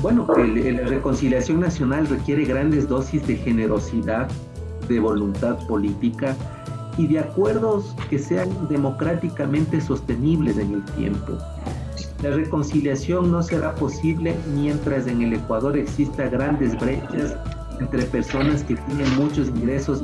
Bueno, la reconciliación nacional requiere grandes dosis de generosidad, de voluntad política y de acuerdos que sean democráticamente sostenibles en el tiempo. La reconciliación no será posible mientras en el Ecuador exista grandes brechas entre personas que tienen muchos ingresos.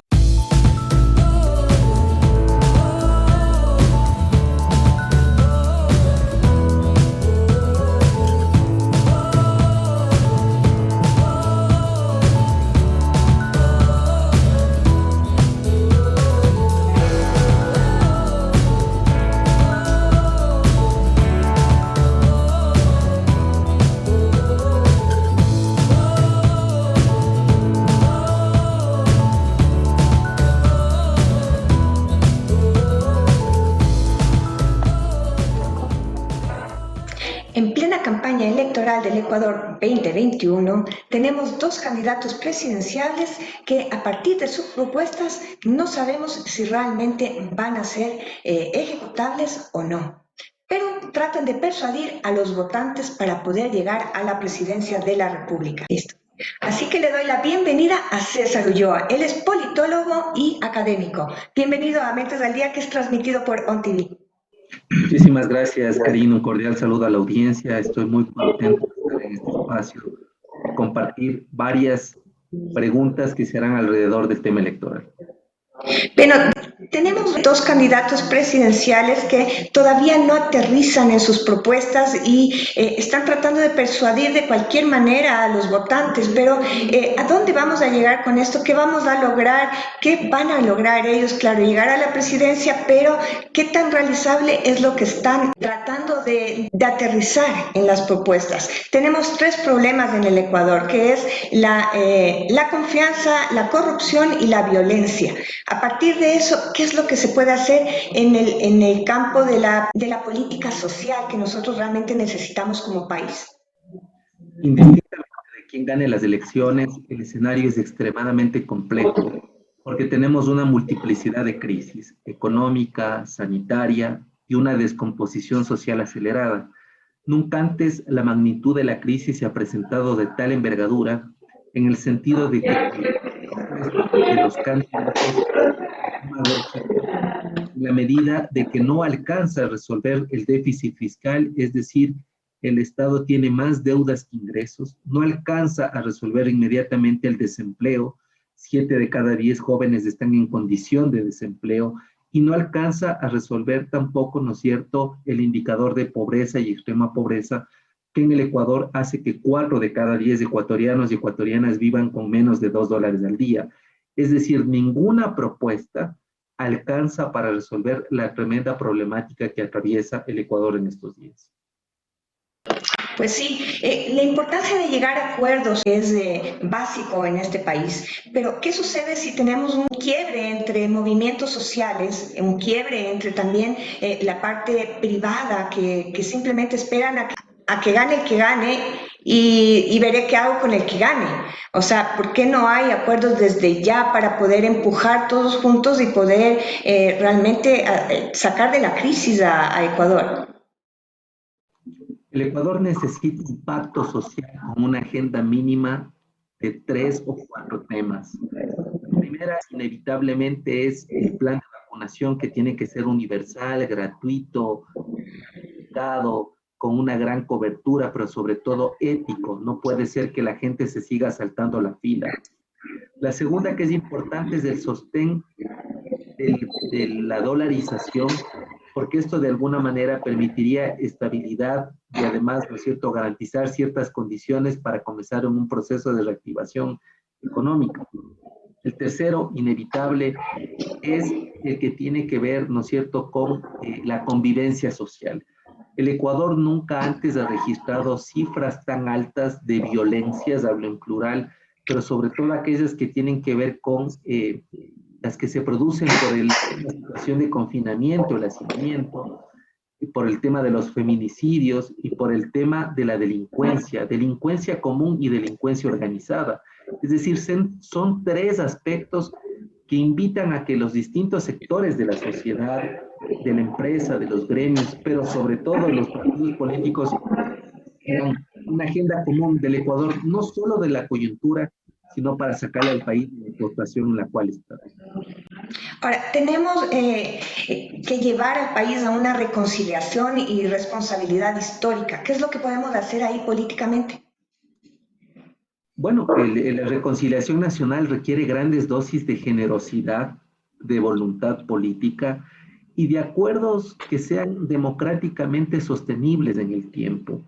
En plena campaña electoral del Ecuador 2021, tenemos dos candidatos presidenciales que a partir de sus propuestas no sabemos si realmente van a ser ejecutables o no. Pero tratan de persuadir a los votantes para poder llegar a la presidencia de la República. Listo. Así que le doy la bienvenida a César Ulloa. Él es politólogo y académico. Bienvenido a Mentes al Día, que es transmitido por OnTV. Muchísimas gracias, Karina. Un cordial saludo a la audiencia. Estoy muy contento de estar en este espacio y compartir varias preguntas que se harán alrededor del tema electoral. Bueno, tenemos dos candidatos presidenciales que todavía no aterrizan en sus propuestas y están tratando de persuadir de cualquier manera a los votantes, pero ¿a dónde vamos a llegar con esto? ¿Qué vamos a lograr? ¿Qué van a lograr ellos? Claro, llegar a la presidencia, pero ¿qué tan realizable es lo que están tratando de aterrizar en las propuestas? Tenemos tres problemas en el Ecuador, que es la confianza, la corrupción y la violencia. A partir de eso, ¿qué es lo que se puede hacer en el campo de la política social que nosotros realmente necesitamos como país? Indistintamente de quién gane las elecciones, el escenario es extremadamente complejo porque tenemos una multiplicidad de crisis económica, sanitaria y una descomposición social acelerada. Nunca antes la magnitud de la crisis se ha presentado de tal envergadura en el sentido de que la propuesta de los candidatos en la medida de que no alcanza a resolver el déficit fiscal, es decir, el Estado tiene más deudas que ingresos, no alcanza a resolver inmediatamente el desempleo, 7 de cada 10 jóvenes están en condición de desempleo, y no alcanza a resolver tampoco, ¿no es cierto?, el indicador de pobreza y extrema pobreza, que en el Ecuador hace que 4 de cada 10 ecuatorianos y ecuatorianas vivan con menos de $2 al día. Es decir, ninguna propuesta alcanza para resolver la tremenda problemática que atraviesa el Ecuador en estos días. Pues sí, la importancia de llegar a acuerdos es básico en este país, pero ¿qué sucede si tenemos un quiebre entre movimientos sociales, un quiebre entre también la parte privada que simplemente esperan a que gane el que gane y veré qué hago con el que gane? O sea, ¿por qué no hay acuerdos desde ya para poder empujar todos juntos y poder realmente sacar de la crisis a Ecuador? El Ecuador necesita un pacto social con una agenda mínima de 3 o 4 temas. La primera, inevitablemente, es el plan de vacunación que tiene que ser universal, gratuito, dado, con una gran cobertura, pero sobre todo ético. No puede ser que la gente se siga saltando la fila. La segunda, que es importante, es el sostén de la dolarización, porque esto de alguna manera permitiría estabilidad y además, ¿no es cierto?, garantizar ciertas condiciones para comenzar en un proceso de reactivación económica. El tercero, inevitable, es el que tiene que ver, ¿no es cierto?, con la convivencia social. El Ecuador nunca antes ha registrado cifras tan altas de violencias, hablo en plural, pero sobre todo aquellas que tienen que ver con las que se producen por la situación de confinamiento, el hacinamiento, y por el tema de los feminicidios y por el tema de la delincuencia común y delincuencia organizada. Es decir, son tres aspectos que invitan a que los distintos sectores de la sociedad, de la empresa, de los gremios, pero sobre todo los partidos políticos, sean una agenda común del Ecuador, no solo de la coyuntura, sino para sacarle al país de la situación en la cual está. Ahora, tenemos que llevar al país a una reconciliación y responsabilidad histórica. ¿Qué es lo que podemos hacer ahí políticamente? Bueno, la reconciliación nacional requiere grandes dosis de generosidad, de voluntad política y de acuerdos que sean democráticamente sostenibles en el tiempo.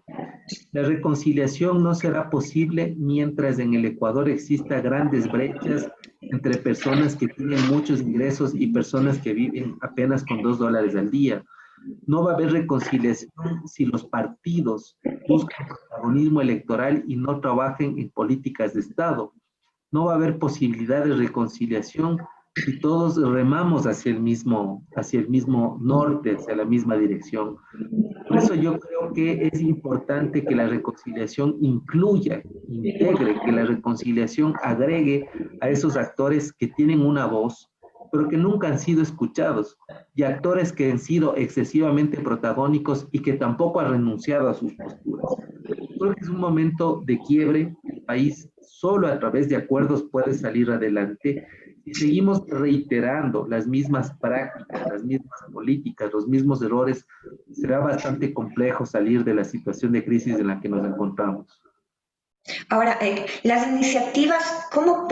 La reconciliación no será posible mientras en el Ecuador exista grandes brechas entre personas que tienen muchos ingresos y personas que viven apenas con $2 al día. No va a haber reconciliación si los partidos buscan protagonismo electoral y no trabajen en políticas de Estado. No va a haber posibilidad de reconciliación si todos remamos hacia el mismo norte, hacia la misma dirección. Por eso yo creo que es importante que la reconciliación incluya, integre, que la reconciliación agregue a esos actores que tienen una voz, pero que nunca han sido escuchados, y actores que han sido excesivamente protagónicos y que tampoco han renunciado a sus posturas. Creo que es un momento de quiebre. El país solo a través de acuerdos puede salir adelante. Si seguimos reiterando las mismas prácticas, las mismas políticas, los mismos errores, será bastante complejo salir de la situación de crisis en la que nos encontramos. Ahora, las iniciativas, ¿cómo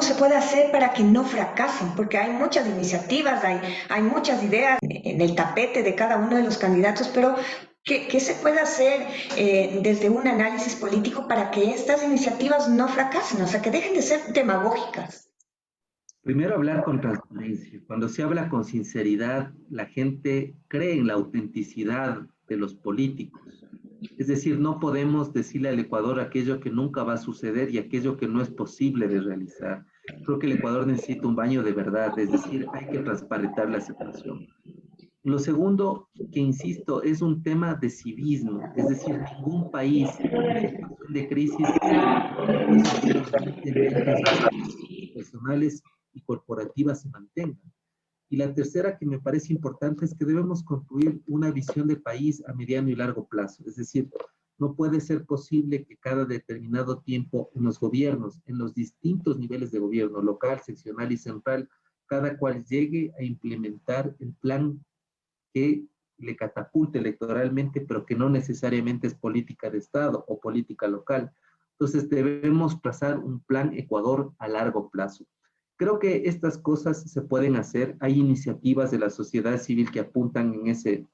se puede hacer para que no fracasen? Porque hay muchas iniciativas, hay muchas ideas en el tapete de cada uno de los candidatos, pero ¿qué se puede hacer desde un análisis político para que estas iniciativas no fracasen? O sea, que dejen de ser demagógicas. Primero, hablar con transparencia. Cuando se habla con sinceridad, la gente cree en la autenticidad de los políticos. Es decir, no podemos decirle al Ecuador aquello que nunca va a suceder y aquello que no es posible de realizar. Creo que el Ecuador necesita un baño de verdad, es decir, hay que transparentar la situación. Lo segundo, que insisto, es un tema de civismo, es decir, ningún país en situación de crisis puede sostenerse mientras las relaciones personales y corporativas se mantengan. Y la tercera que me parece importante es que debemos construir una visión de país a mediano y largo plazo. Es decir, no puede ser posible que cada determinado tiempo en los gobiernos, en los distintos niveles de gobierno, local, seccional y central, cada cual llegue a implementar el plan que le catapulte electoralmente, pero que no necesariamente es política de Estado o política local. Entonces debemos trazar un plan Ecuador a largo plazo. Creo que estas cosas se pueden hacer. Hay iniciativas de la sociedad civil que apuntan en ese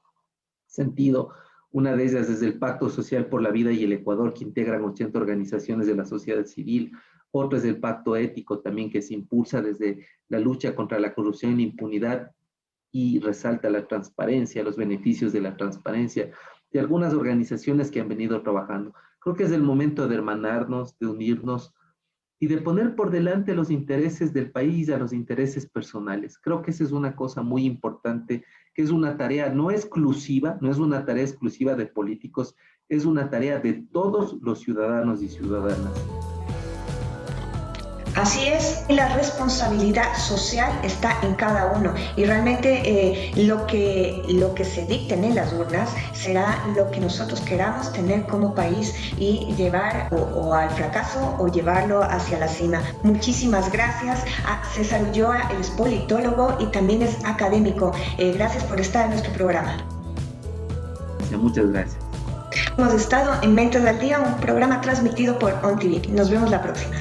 sentido. Una de ellas es el Pacto Social por la Vida y el Ecuador, que integran 80 organizaciones de la sociedad civil. Otra es el Pacto Ético también, que se impulsa desde la lucha contra la corrupción y la impunidad y resalta la transparencia, los beneficios de la transparencia, de algunas organizaciones que han venido trabajando. Creo que es el momento de hermanarnos, de unirnos, y de poner por delante los intereses del país a los intereses personales. Creo que esa es una cosa muy importante, que es una tarea no exclusiva, no es una tarea exclusiva de políticos, es una tarea de todos los ciudadanos y ciudadanas. Así es, la responsabilidad social está en cada uno y realmente lo que se dicten en las urnas será lo que nosotros queramos tener como país y llevar o al fracaso o llevarlo hacia la cima. Muchísimas gracias a César Ulloa, él es politólogo y también es académico. Gracias por estar en nuestro programa. Muchas gracias. Hemos estado en Ventas al Día, un programa transmitido por OnTV. Nos vemos la próxima.